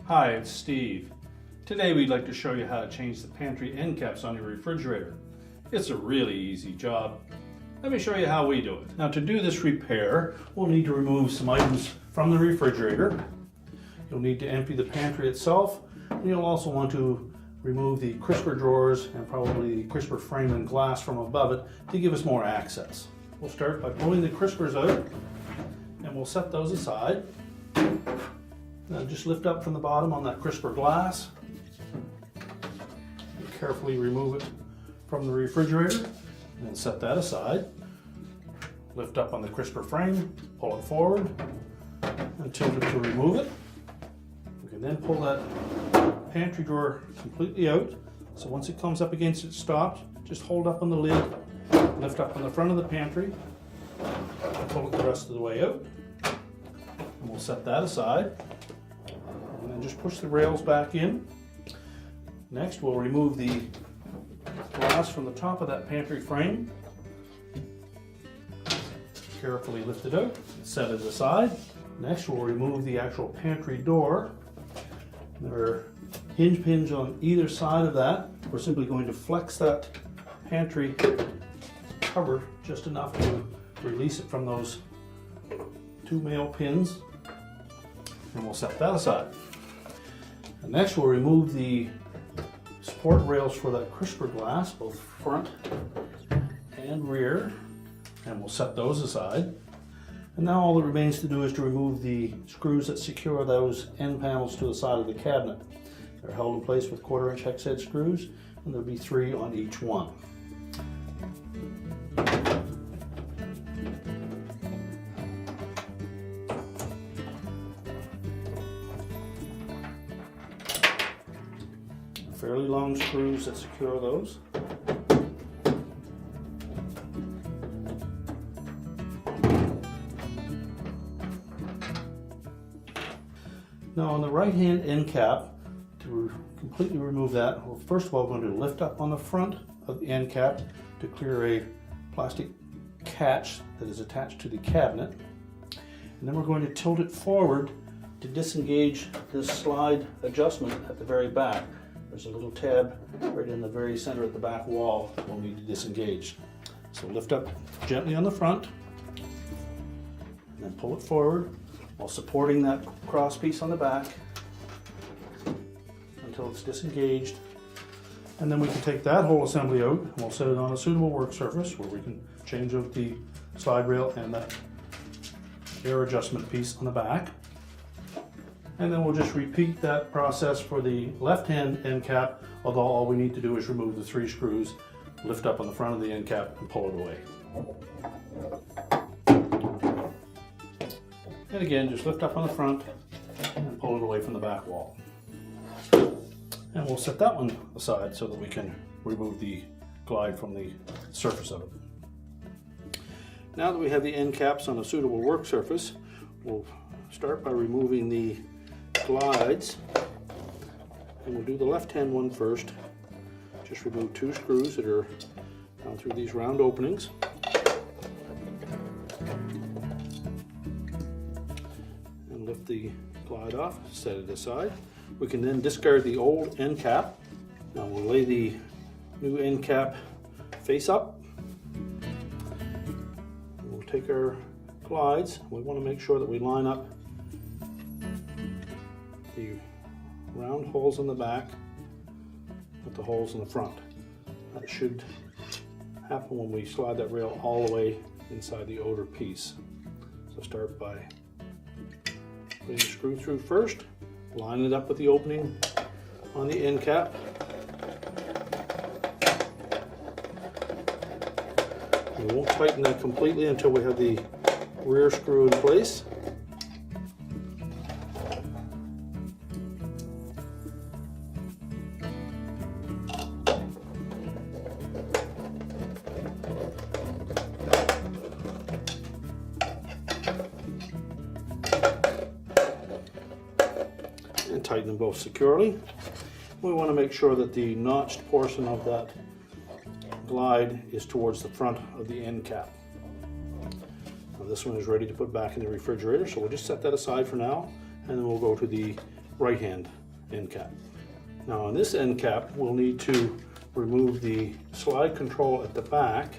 Hi, it's Steve. Today we'd like to show you how to change the pantry end caps on your refrigerator. It's a really easy job. Let me show you how we do it. Now, to do this repair, we'll need to remove some items from the refrigerator. You'll need to empty the pantry itself, and you'll also want to remove the crisper drawers and probably the crisper frame and glass from above it to give us more access. We'll start by pulling the crispers out, and we'll set those aside. Now just lift up from the bottom on that crisper glass and carefully remove it from the refrigerator, and then set that aside. Lift up on the crisper frame, pull it forward and tilt it to remove it. We can then pull that pantry drawer completely out. So once it comes up against its stop, just hold up on the lid, lift up on the front of the pantry, and pull it the rest of the way out. And we'll set that aside. And then just push the rails back in. Next, we'll remove the glass from the top of that pantry frame. Carefully lift it out, set it aside. Next, we'll remove the actual pantry door. There are hinge pins on either side of that. We're simply going to flex that pantry cover just enough to release it from those two male pins, and we'll set that aside. And next, we'll remove the support rails for that crisper glass, both front and rear, and we'll set those aside. And now all that remains to do is to remove the screws that secure those end panels to the side of the cabinet. They're held in place with 1/4-inch hex head screws, and there'll be 3 on each one. Fairly long screws that secure those. Now on the right hand end cap, to completely remove that, we're first of all going to lift up on the front of the end cap to clear a plastic catch that is attached to the cabinet. And then we're going to tilt it forward to disengage this slide adjustment at the very back. There's a little tab right in the very center of the back wall that we'll need to disengage. So lift up gently on the front and then pull it forward while supporting that cross piece on the back until it's disengaged. And then we can take that whole assembly out and we'll set it on a suitable work surface where we can change out the slide rail and that air adjustment piece on the back. And then we'll just repeat that process for the left-hand end cap, although all we need to do is remove the 3 screws, lift up on the front of the end cap and pull it away. And again, just lift up on the front and pull it away from the back wall. And we'll set that one aside so that we can remove the glide from the surface of it. Now that we have the end caps on a suitable work surface, we'll start by removing the glides, and we'll do the left-hand one first. Just remove 2 screws that are down through these round openings. And lift the glide off, set it aside. We can then discard the old end cap. Now we'll lay the new end cap face up. We'll take our glides. We want to make sure that we line up the round holes in the back with the holes in the front. That should happen when we slide that rail all the way inside the outer piece. So start by putting the screw through first, line it up with the opening on the end cap. We won't tighten that completely until we have the rear screw in place. And tighten them both securely. We want to make sure that the notched portion of that glide is towards the front of the end cap. Now this one is ready to put back in the refrigerator, so we'll just set that aside for now, and then we'll go to the right-hand end cap. Now on this end cap, we'll need to remove the slide control at the back,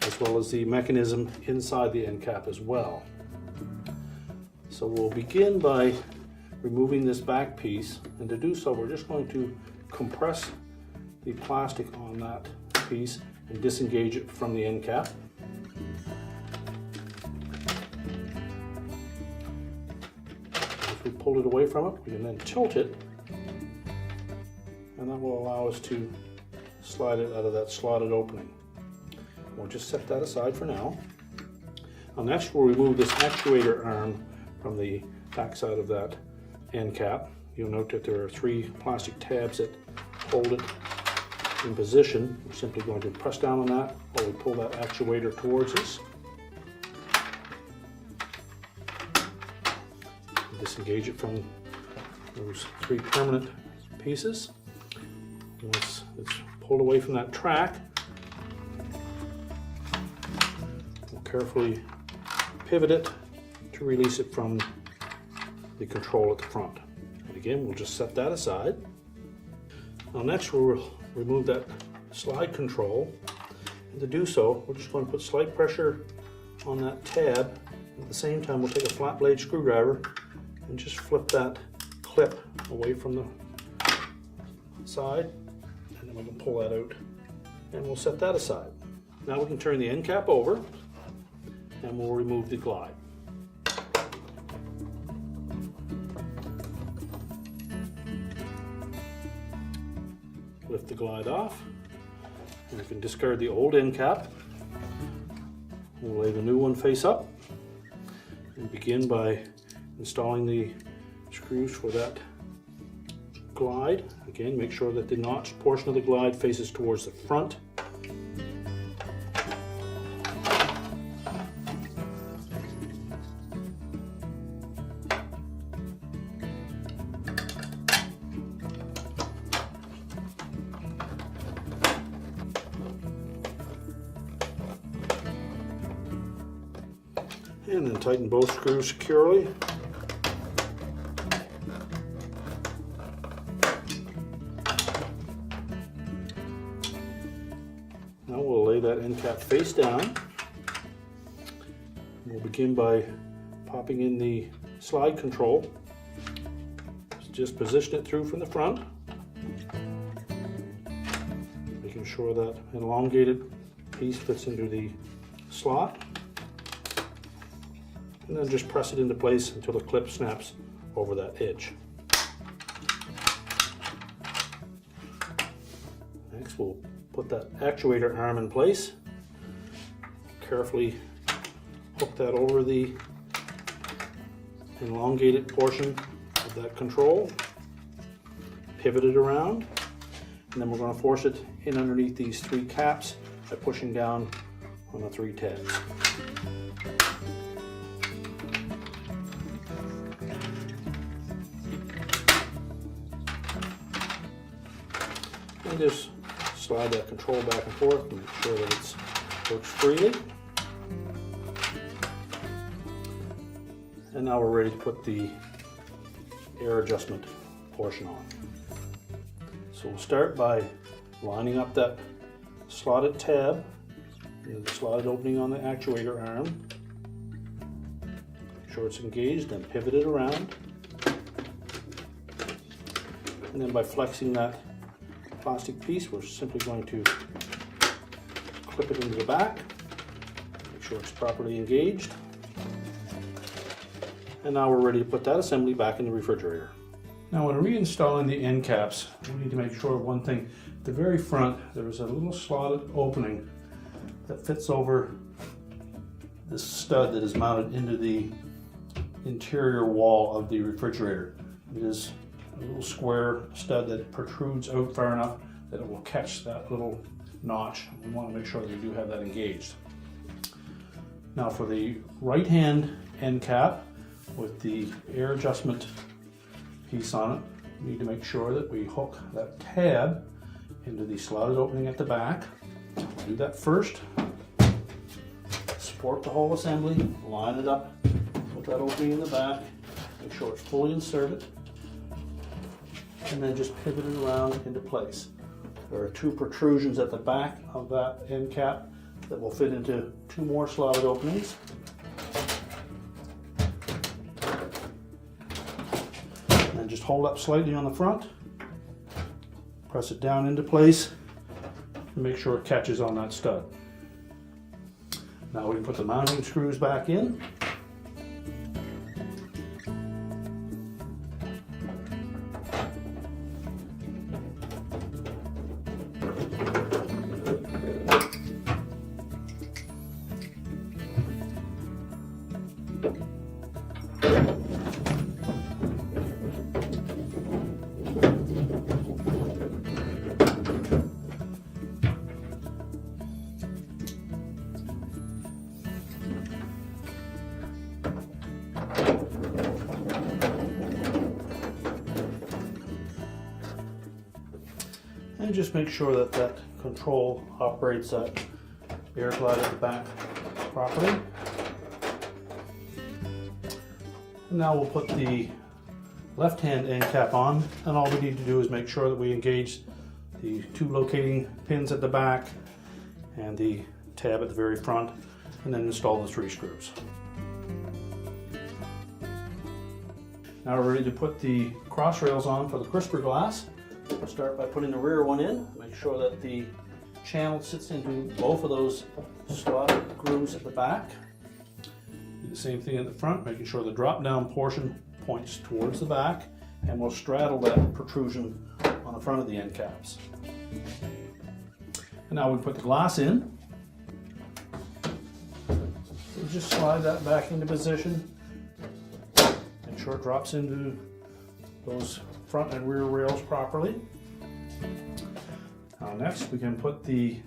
as well as the mechanism inside the end cap as well. So we'll begin by removing this back piece, and to do so we're just going to compress the plastic on that piece and disengage it from the end cap. If we pull it away from it, we can then tilt it, and that will allow us to slide it out of that slotted opening. We'll just set that aside for now. Now next we'll remove this actuator arm from the back side of that end cap. You'll note that there are 3 plastic tabs that hold it in position. We're simply going to press down on that while we pull that actuator towards us. Disengage it from those 3 permanent pieces. Once it's pulled away from that track, we'll carefully pivot it to release it from the control at the front. And again, we'll just set that aside. Now next we'll remove that slide control, and to do so we're just going to put slight pressure on that tab. At the same time, we'll take a flat blade screwdriver and just flip that clip away from the side, and then we can pull that out and we'll set that aside. Now we can turn the end cap over and we'll remove the glide. Lift the glide off, and we can discard the old end cap. We'll lay the new one face up and begin by installing the screws for that glide. Again, make sure that the notched portion of the glide faces towards the front. And then tighten both screws securely. Now we'll lay that end cap face down. We'll begin by popping in the slide control. Just position it through from the front, making sure that an elongated piece fits into the slot. And then just press it into place until the clip snaps over that edge. Next we'll put that actuator arm in place. Carefully hook that over the elongated portion of that control. Pivot it around, and then we're going to force it in underneath these 3 caps by pushing down on the 3 tabs. And just slide that control back and forth and make sure that it works freely. And now we're ready to put the air adjustment portion on. So we'll start by lining up that slotted tab in the slotted opening on the actuator arm. Make sure it's engaged and pivot it around. And then by flexing that plastic piece, we're simply going to clip it into the back, make sure it's properly engaged. And now we're ready to put that assembly back in the refrigerator. Now when reinstalling the end caps, we need to make sure of one thing. At the very front, there is a little slotted opening that fits over this stud that is mounted into the interior wall of the refrigerator. It is a little square stud that protrudes out far enough that it will catch that little notch. We want to make sure that we do have that engaged. Now for the right hand end cap with the air adjustment piece on it, we need to make sure that we hook that tab into the slotted opening at the back. We'll do that first. Support the whole assembly, line it up with that opening in the back, make sure it's fully inserted. and then just pivot it around into place. There are two protrusions at the back of that end cap that will fit into two more slotted openings. And just hold up slightly on the front, press it down into place, and make sure it catches on that stud. Now we can put the mounting screws back in. And just make sure that that control operates that air glide at the back properly. And now we'll put the left-hand end cap on, and all we need to do is make sure that we engage the two locating pins at the back and the tab at the very front, and then install the 3 screws. Now we're ready to put the cross rails on for the crisper glass. We'll start by putting the rear one in. Make sure that the channel sits into both of those slotted grooves at the back. Do the same thing at the front, making sure the drop down portion points towards the back, and we'll straddle that protrusion on the front of the end caps. And now we put the glass in. We'll just slide that back into position. Make sure it drops into those front and rear rails properly. Now next we can put the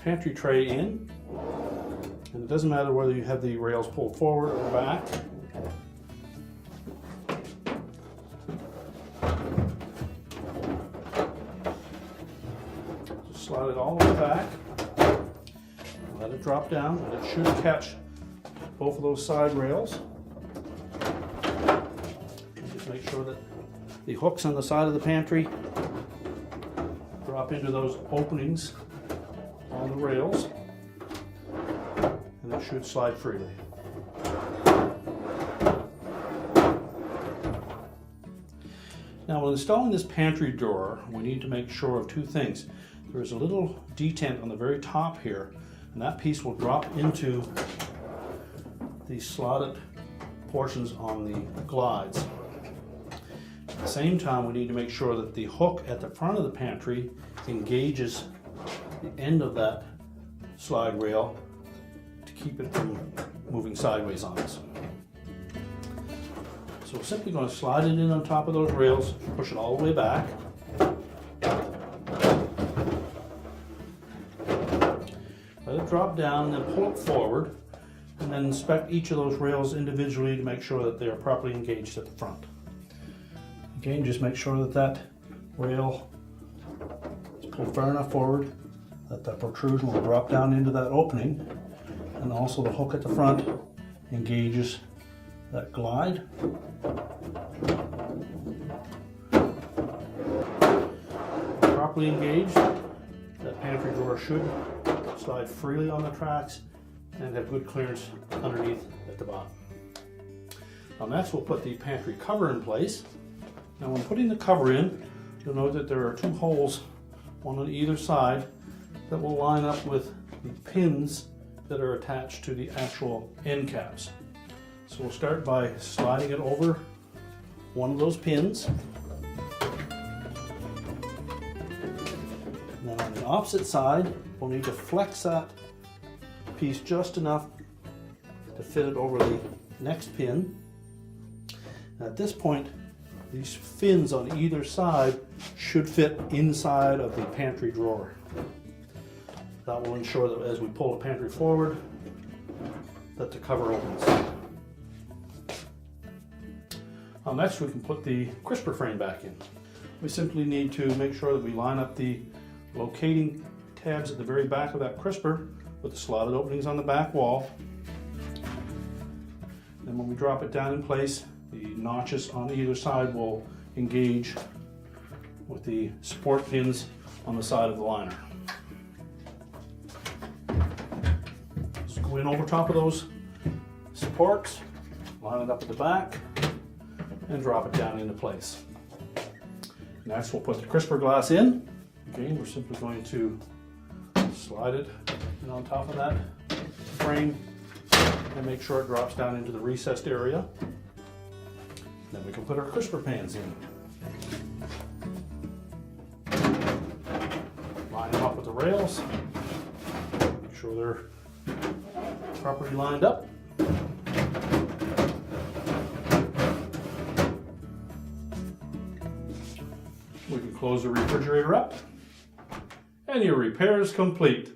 pantry tray in, and it doesn't matter whether you have the rails pulled forward or back. Just slide it all the way back, let it drop down, and it should catch both of those side rails. Just make sure that the hooks on the side of the pantry drop into those openings on the rails, and it should slide freely. Now, when installing this pantry drawer, we need to make sure of 2 things. There's a little detent on the very top here, and that piece will drop into these slotted portions on the glides. At the same time, we need to make sure that the hook at the front of the pantry engages the end of that slide rail to keep it from moving sideways on us. So we're simply going to slide it in on top of those rails, push it all the way back. Let it drop down, and then pull it forward, and then inspect each of those rails individually to make sure that they are properly engaged at the front. Again, just make sure that that rail is pulled far enough forward that that protrusion will drop down into that opening, and also the hook at the front engages that glide. Properly engaged, that pantry drawer should slide freely on the tracks and have good clearance underneath at the bottom. Now next we'll put the pantry cover in place. Now when putting the cover in, you'll note that there are 2 holes, one on either side, that will line up with the pins that are attached to the actual end caps. So we'll start by sliding it over one of those pins. And then on the opposite side, we'll need to flex that piece just enough to fit it over the next pin. And at this point, these fins on either side should fit inside of the pantry drawer. That will ensure that as we pull the pantry forward, that the cover opens. Now next we can put the crisper frame back in. We simply need to make sure that we line up the locating tabs at the very back of that crisper with the slotted openings on the back wall. Then when we drop it down in place, the notches on either side will engage with the support pins on the side of the liner. Just go in over top of those supports, line it up at the back, and drop it down into place. Next, we'll put the crisper glass in. Again, we're simply going to slide it in on top of that frame and make sure it drops down into the recessed area. Then we can put our crisper pans in. Line them up with the rails. Make sure they're properly lined up. We can close the refrigerator up, and your repair is complete.